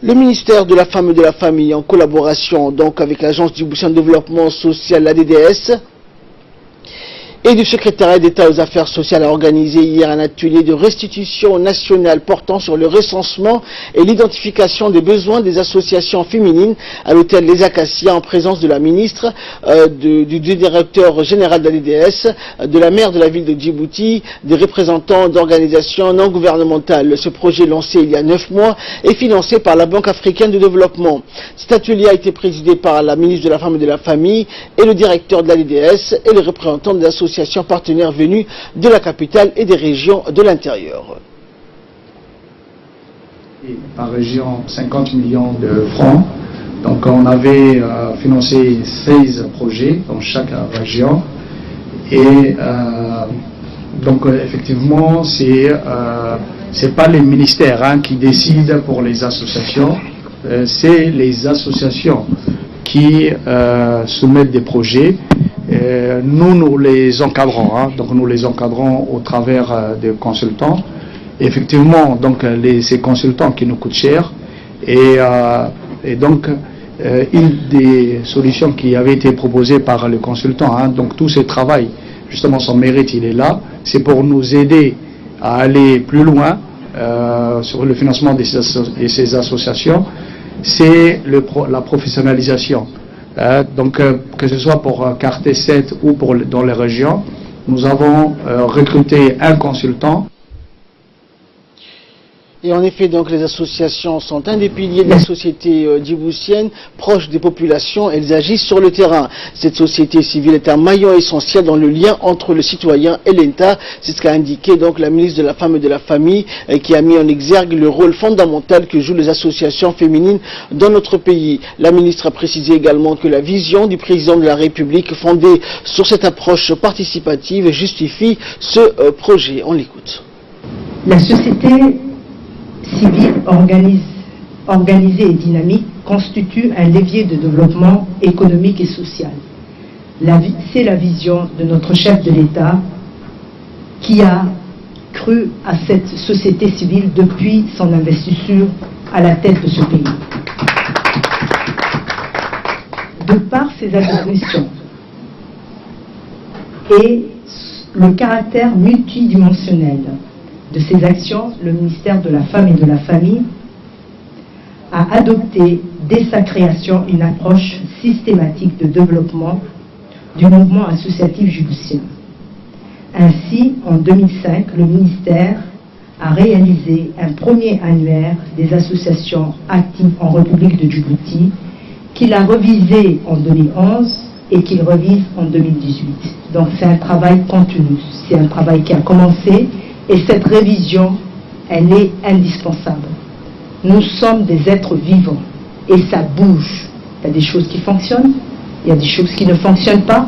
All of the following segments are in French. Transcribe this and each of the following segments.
Le ministère de la Femme et de la Famille, en collaboration donc avec l'Agence djiboutienne de développement social, la DDS, et du secrétariat d'État aux affaires sociales, a organisé hier un atelier de restitution nationale portant sur le recensement et l'identification des besoins des associations féminines à l'hôtel Les Acacias, en présence de la ministre, du directeur général de la DDS, de la maire de la ville de Djibouti, des représentants d'organisations non gouvernementales. Ce projet, lancé il y a 9 mois, est financé par la Banque africaine de développement. Cet atelier a été présidé par la ministre de la Femme et de la Famille et le directeur de la DDS et les représentants de l'association partenaires venus de la capitale et des régions de l'intérieur. Par région, 50 millions de francs. Donc on avait financé 16 projets dans chaque région. Et donc effectivement, c'est pas les ministères qui décident pour les associations, c'est les associations qui soumettent des projets. Nous les encadrons, donc nous les encadrons au travers des consultants. Effectivement, donc ces consultants qui nous coûtent cher, et donc une des solutions qui avait été proposée par le consultant, donc tout ce travail, justement son mérite il est là, c'est pour nous aider à aller plus loin sur le financement de ces associations, c'est la professionnalisation. Donc que ce soit pour Quartier 7 ou dans les régions, nous avons recruté un consultant. Et en effet, donc, les associations sont un des piliers de la société djiboutienne, proche des populations. Elles agissent sur le terrain. Cette société civile est un maillon essentiel dans le lien entre le citoyen et l'État. C'est ce qu'a indiqué donc la ministre de la Femme et de la Famille, qui a mis en exergue le rôle fondamental que jouent les associations féminines dans notre pays. La ministre a précisé également que la vision du président de la République, fondée sur cette approche participative, justifie ce projet. On l'écoute. La société civile organisée et dynamique constitue un levier de développement économique et social. C'est la vision de notre chef de l'État qui a cru à cette société civile depuis son investiture à la tête de ce pays. De par ses attributions et le caractère multidimensionnel de ces actions, le ministère de la Femme et de la Famille a adopté dès sa création une approche systématique de développement du mouvement associatif djiboutien. Ainsi, en 2005, le ministère a réalisé un premier annuaire des associations actives en République de Djibouti, qu'il a revisé en 2011 et qu'il revise en 2018. Donc c'est un travail continu, c'est un travail qui a commencé. Et cette révision, elle est indispensable. Nous sommes des êtres vivants et ça bouge. Il y a des choses qui fonctionnent, il y a des choses qui ne fonctionnent pas.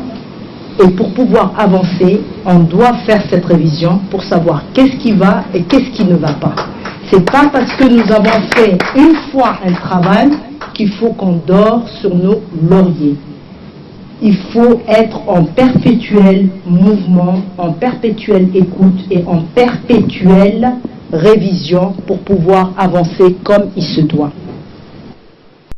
Et pour pouvoir avancer, on doit faire cette révision pour savoir qu'est-ce qui va et qu'est-ce qui ne va pas. C'est pas parce que nous avons fait une fois un travail qu'il faut qu'on dort sur nos lauriers. Il faut être en perpétuel mouvement, en perpétuelle écoute et en perpétuelle révision pour pouvoir avancer comme il se doit.